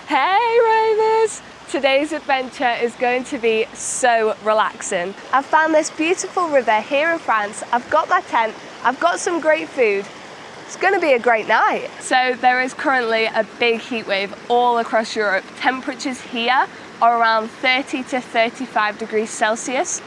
Hey rovers! Today's adventure is going to be so relaxing. I've found this beautiful river here in France. I've got my tent, I've got some great food. It's going to be a great night. So there is currently a big heat wave all across Europe. Temperatures here are around 30 to 35 degrees Celsius.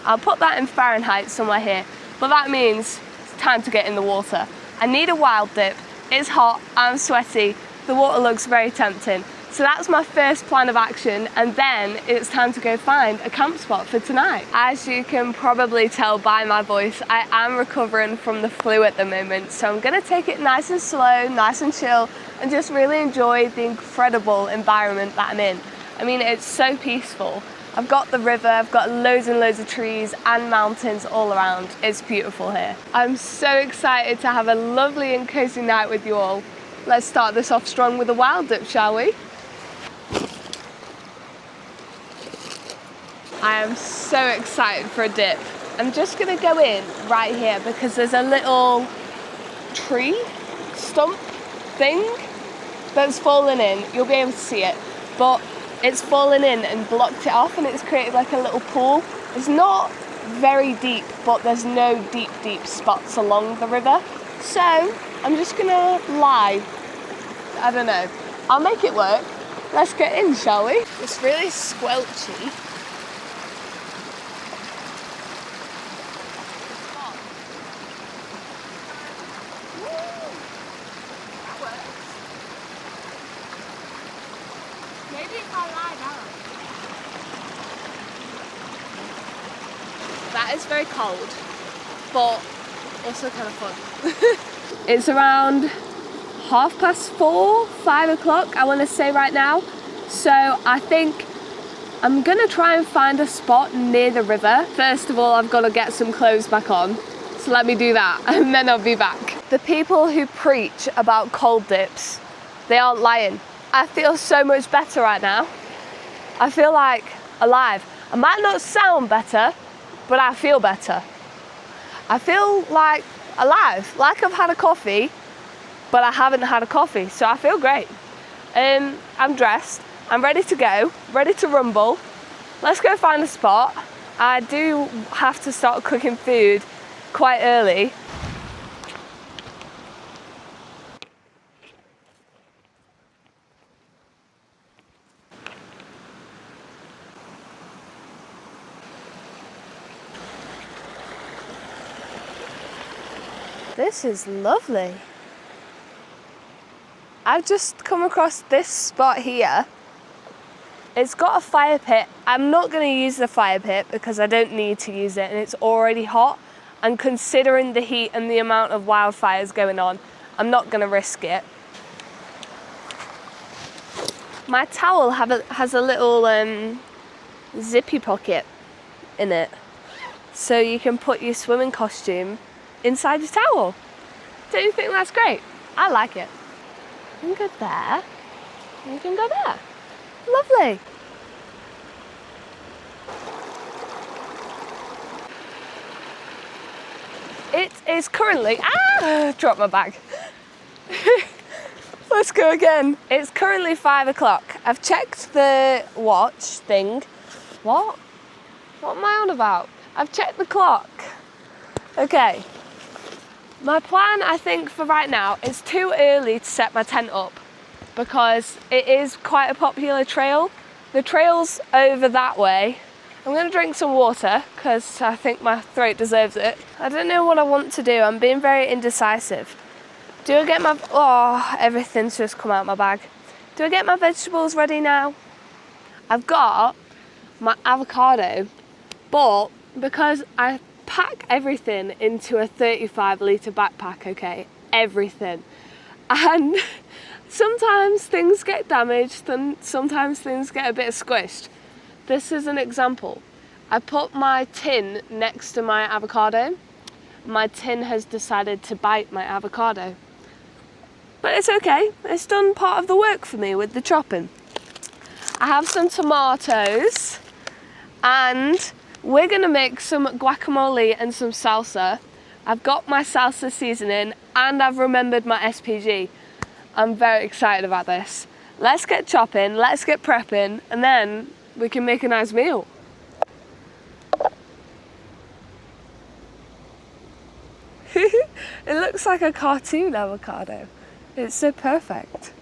I'll put that in Fahrenheit somewhere here, but that means it's time to get in the water. I need a wild dip. It's hot, I'm sweaty, the water looks very tempting. So that's my first plan of action, and then it's time to go find a camp spot for tonight. As you can probably tell by my voice, I am recovering from the flu at the moment, so I'm gonna take it nice and slow, nice and chill, and just really enjoy the incredible environment that I'm in. I mean, it's so peaceful. I've got the river, I've got loads and loads of trees and mountains all around. It's beautiful here. I'm so excited to have a lovely and cozy night with you all. Let's start this off strong with a wild dip, shall we? I am so excited for a dip. I'm just gonna go in right here because there's a little tree stump thing that's fallen in. You'll be able to see it, but it's fallen in and blocked it off, and it's created like a little pool. It's not very deep, but there's no deep spots along the river. So I'm just gonna lie. I don't know. I'll make it work. Let's get in, shall we? It's really squelchy. That is very cold, but also kind of fun. It's around 4:30, 5 o'clock, I want to say right now. So I think I'm gonna try and find a spot near the river. First of all, I've got to get some clothes back on. So let me do that and then I'll be back. The people who preach about cold dips, they aren't lying. I feel so much better right now. I feel like alive. I might not sound better, but I feel better. I feel like alive, like I've had a coffee, but I haven't had a coffee, so I feel great. I'm dressed, I'm ready to go, ready to rumble. Let's go find a spot. I do have to start cooking food quite early. This is lovely. I've just come across this spot here. It's got a fire pit. I'm not going to use the fire pit because I don't need to use it and it's already hot. And considering the heat and the amount of wildfires going on, I'm not going to risk it. My towel has a little zippy pocket in it. So you can put your swimming costume inside your towel. Don't you think that's great? I like it. You can go there, and you can go there. Lovely. It is currently, dropped my bag. Let's go again. It's currently 5 o'clock. I've checked the watch thing. What am I on about? I've checked the clock. Okay. My plan, I think, for right now, it's too early to set my tent up because it is quite a popular trail. The trail's over that way. I'm going to drink some water because I think my throat deserves it. I don't know what I want to do. I'm being very indecisive. Do I get my... Oh, everything's just come out my bag. Do I get my vegetables ready now? I've got my avocado, but because I pack everything into a 35-litre backpack, okay? Everything. And sometimes things get damaged and sometimes things get a bit squished. This is an example. I put my tin next to my avocado. My tin has decided to bite my avocado. But it's okay. It's done part of the work for me with the chopping. I have some tomatoes and we're gonna make some guacamole and some salsa. I've got my salsa seasoning and I've remembered my SPG. I'm very excited about this. let's get chopping, let's get prepping, and then we can make a nice meal. It looks like a cartoon avocado. It's so perfect.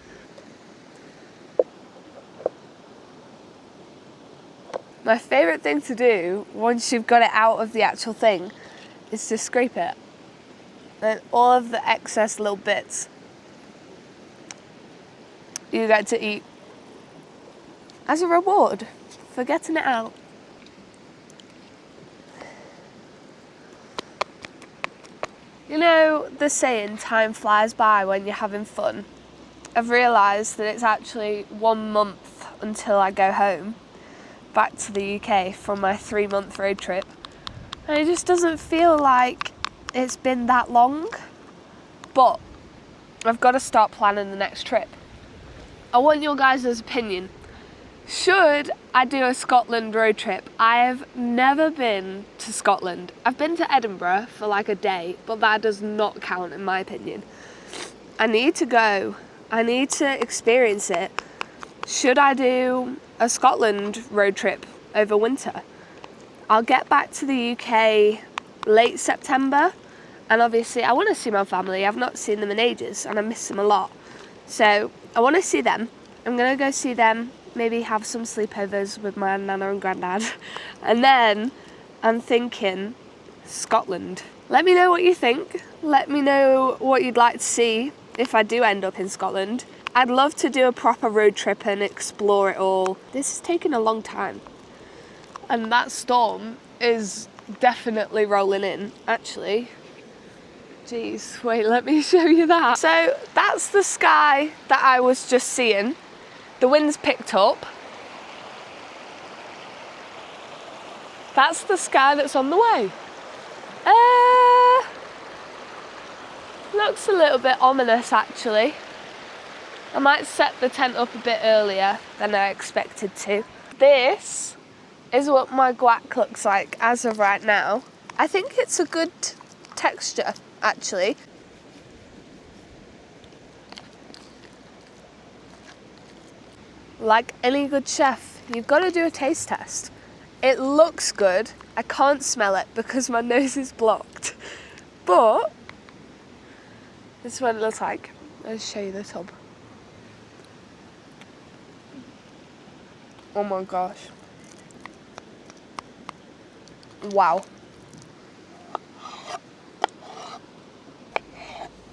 My favourite thing to do once you've got it out of the actual thing is to scrape it. And all of the excess little bits you get to eat as a reward for getting it out. You know the saying, time flies by when you're having fun? I've realised that it's actually 1 month until I go home back to the UK from my 3-month road trip. And it just doesn't feel like it's been that long. But I've got to start planning the next trip. I want your guys' opinion. Should I do a Scotland road trip? I've never been to Scotland. I've been to Edinburgh for like a day, but that does not count in my opinion. I need to go. I need to experience it. Should I do a Scotland road trip over winter? I'll get back to the UK late September, and obviously I want to see my family. I've not seen them in ages and I miss them a lot. So I want to see them. I'm going to go see them, maybe have some sleepovers with my nana and granddad. And then I'm thinking Scotland. Let me know what you think. Let me know what you'd like to see if I do end up in Scotland. I'd love to do a proper road trip and explore it all. This is taking a long time. And that storm is definitely rolling in, actually. Jeez, wait, let me show you that. So that's the sky that I was just seeing. The wind's picked up. That's the sky that's on the way. Looks a little bit ominous, actually. I might set the tent up a bit earlier than I expected to. This is what my guac looks like as of right now. I think it's a good texture, actually. Like any good chef, you've got to do a taste test. It looks good. I can't smell it because my nose is blocked. But this is what it looks like. I'll show you the tub. Oh my gosh. Wow.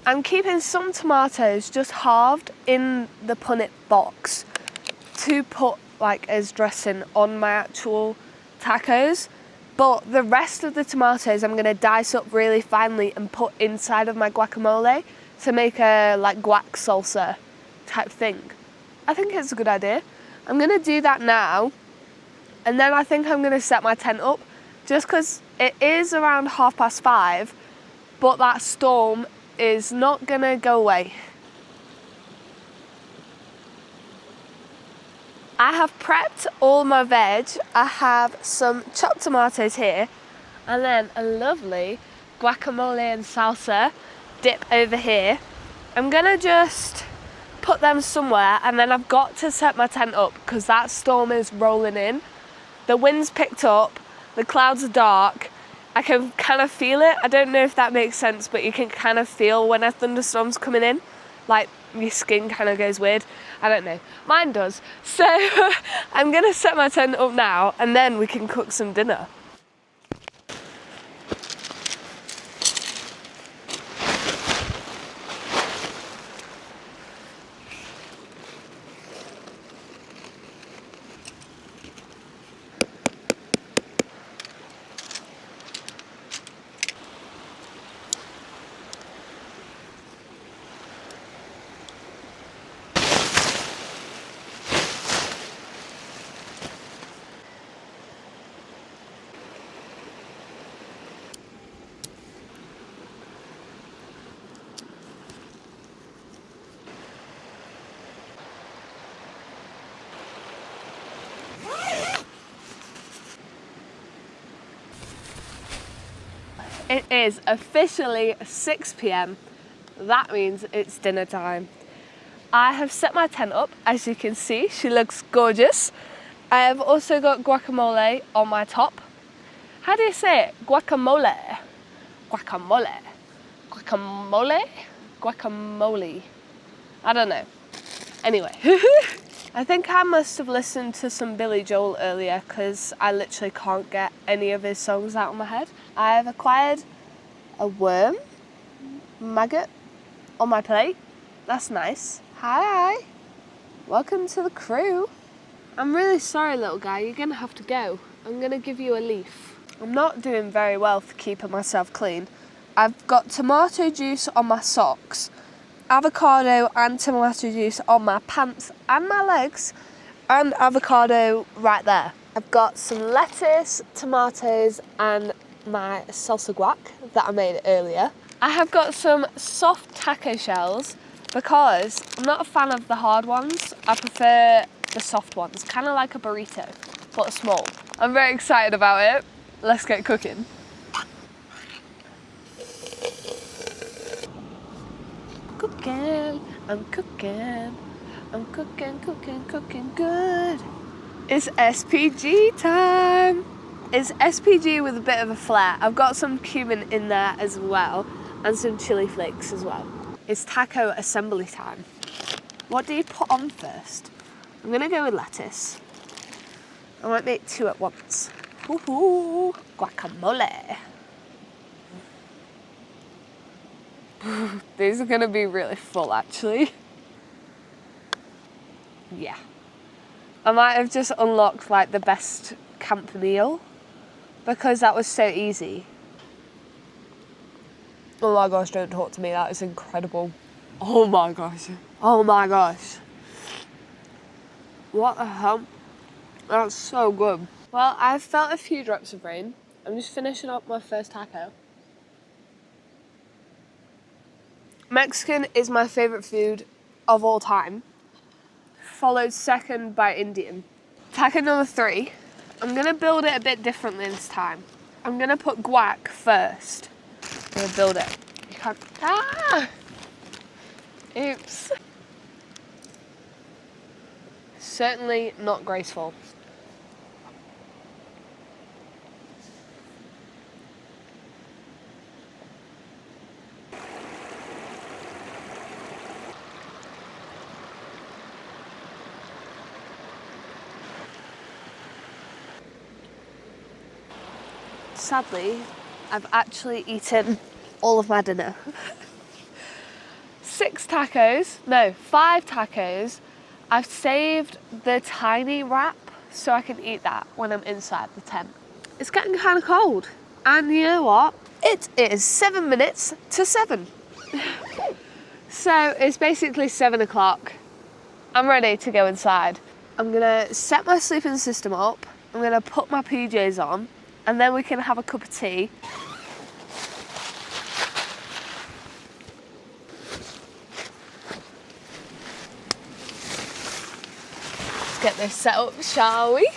I'm keeping some tomatoes just halved in the punnet box to put like as dressing on my actual tacos. But the rest of the tomatoes I'm going to dice up really finely and put inside of my guacamole to make a like guac salsa type thing. I think it's a good idea. I'm going to do that now, and then I think I'm going to set my tent up just because it is around 5:30, but that storm is not going to go away. I have prepped all my veg. I have some chopped tomatoes here, and then a lovely guacamole and salsa dip over here. I'm going to just put them somewhere, and then I've got to set my tent up because that storm is rolling in. The wind's picked up, the clouds are dark. I can kind of feel it. I don't know if that makes sense, but you can kind of feel when a thunderstorm's coming in. Like your skin kind of goes weird. I don't know. Mine does. So I'm going to set my tent up now, and then we can cook some dinner. It is officially 6 p.m. That means it's dinner time. I have set my tent up, as you can see, she looks gorgeous. I have also got guacamole on my top. How do you say it? Guacamole. Guacamole. Guacamole? Guacamole. I don't know. Anyway. I think I must have listened to some Billy Joel earlier because I literally can't get any of his songs out of my head. I have acquired a worm maggot on my plate. That's nice. Hi. Welcome to the crew. I'm really sorry, little guy. You're going to have to go. I'm going to give you a leaf. I'm not doing very well for keeping myself clean. I've got tomato juice on my socks, avocado and tomato juice on my pants and my legs, and avocado right there. I've got some lettuce, tomatoes and my salsa guac that I made earlier. I have got some soft taco shells because I'm not a fan of the hard ones. I prefer the soft ones, kind of like a burrito, but small. I'm very excited about it. Let's get cooking. I'm cooking good. It's SPG time. It's SPG with a bit of a flair. I've got some cumin in there as well, and some chili flakes as well. It's taco assembly time. What do you put on first? I'm gonna go with lettuce. I might make two at once. Woohoo! Guacamole. These are gonna be really full, actually. Yeah. I might have just unlocked like the best camp meal because that was so easy. Oh my gosh, don't talk to me, that is incredible. Oh my gosh. Oh my gosh. What the hell? That's so good. Well, I've felt a few drops of rain. I'm just finishing up my first taco. Mexican is my favourite food of all time, followed second by Indian. Taco number 3, I'm going to build it a bit differently this time. I'm going to put guac first. I'm going to build it. You can't... Ah! Oops. Certainly not graceful. Sadly, I've actually eaten all of my dinner. 5 tacos. I've saved the tiny wrap so I can eat that when I'm inside the tent. It's getting kind of cold. And you know what? It is 7 minutes to 7. So it's basically 7 o'clock. I'm ready to go inside. I'm gonna set my sleeping system up. I'm gonna put my PJs on, and then we can have a cup of tea. Let's get this set up, shall we?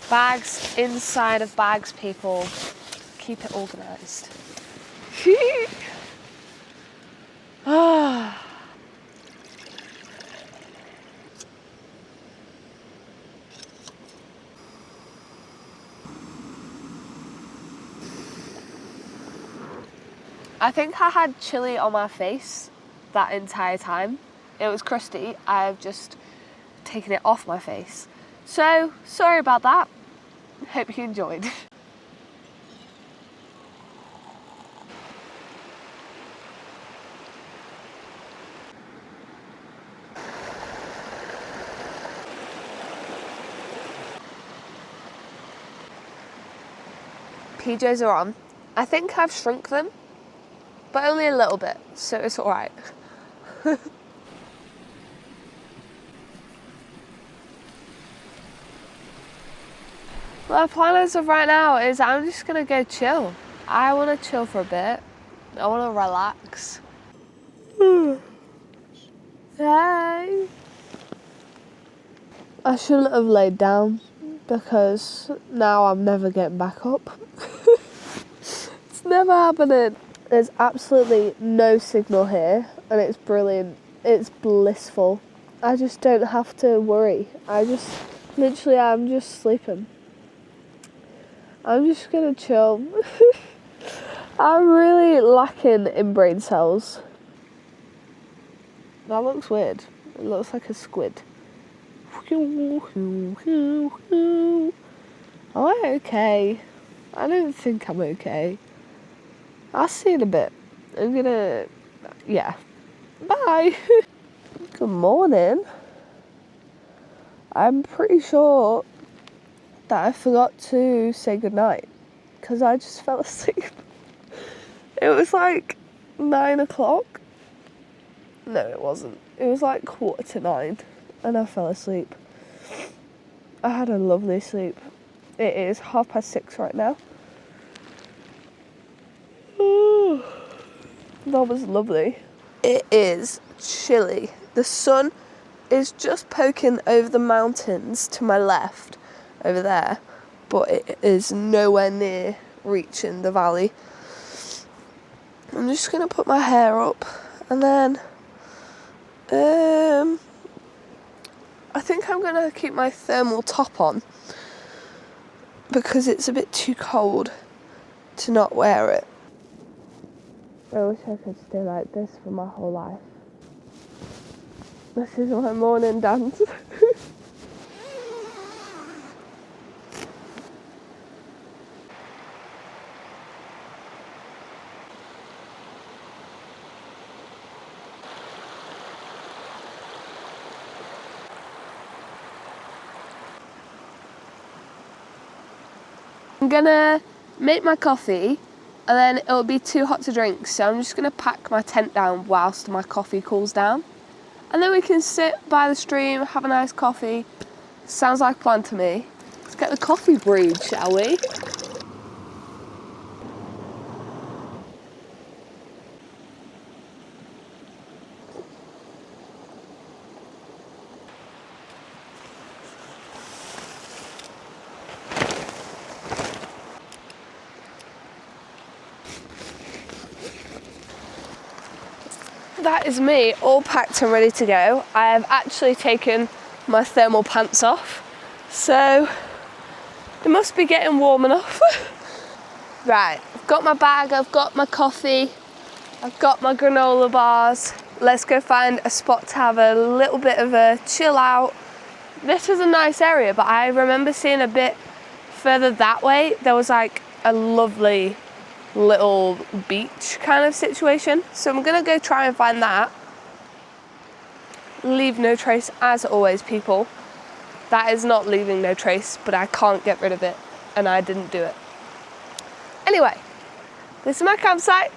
Bags inside of bags, people. Keep it organised. I think I had chili on my face that entire time. It was crusty. I've just taken it off my face. So, sorry about that. Hope you enjoyed. PJs are on. I think I've shrunk them, but only a little bit, so it's all right. My plan as of right now is I'm just gonna go chill. I want to chill for a bit. I want to relax. Hey! I shouldn't have laid down because now I'm never getting back up. It's never happening. There's absolutely no signal here and it's brilliant. It's blissful. I just don't have to worry. I'm just sleeping. I'm just gonna chill. I'm really lacking in brain cells. That looks weird. It looks like a squid. Am I okay? I don't think I'm okay. I'll see you in a bit. Yeah. Bye. Good morning. I'm pretty sure that I forgot to say goodnight because I just fell asleep. It was like 9 o'clock. No, it wasn't. It was like 9:15 and I fell asleep. I had a lovely sleep. It is 6:30 right now. That was lovely. It is chilly. The sun is just poking over the mountains to my left, over there, but it is nowhere near reaching the valley. I'm just going to put my hair up and then I think I'm going to keep my thermal top on because it's a bit too cold to not wear it. I wish I could stay like this for my whole life. This is my morning dance. I'm gonna make my coffee and then it'll be too hot to drink, so I'm just gonna pack my tent down whilst my coffee cools down. And then we can sit by the stream, have a nice coffee. Sounds like a plan to me. Let's get the coffee brewed, shall we? That is me, all packed and ready to go. I have actually taken my thermal pants off, so it must be getting warm enough. Right, I've got my bag, I've got my coffee, I've got my granola bars. Let's go find a spot to have a little bit of a chill out. This is a nice area, but I remember seeing a bit further that way, there was like a lovely little beach kind of situation. So I'm gonna go try and find that. Leave no trace as always, people. That is not leaving no trace, but I can't get rid of it and I didn't do it. Anyway, this is my campsite.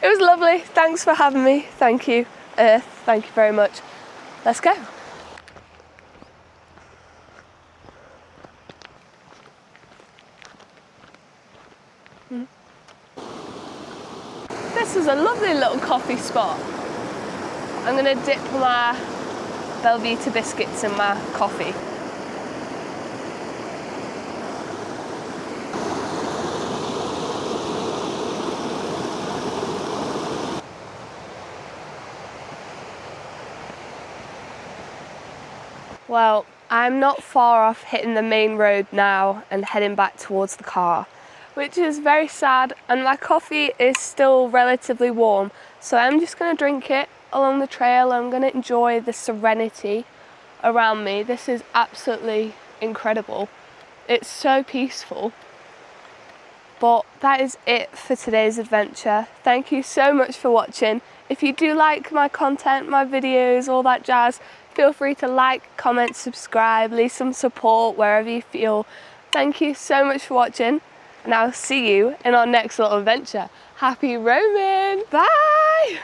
It was lovely. Thanks for having me. Thank you, Earth. Thank you very much. Let's go. This is a lovely little coffee spot. I'm going to dip my Belvita biscuits in my coffee. Well, I'm not far off hitting the main road now and heading back towards the car, which is very sad, and my coffee is still relatively warm, so I'm just going to drink it along the trail. I'm going to enjoy the serenity around me. This is absolutely incredible. It's so peaceful. But that is it for today's adventure. Thank you so much for watching. If you do like my content, my videos, all that jazz, feel free to like, comment, subscribe, leave some support wherever you feel. Thank you so much for watching, and I'll see you in our next little adventure. Happy roaming! Bye!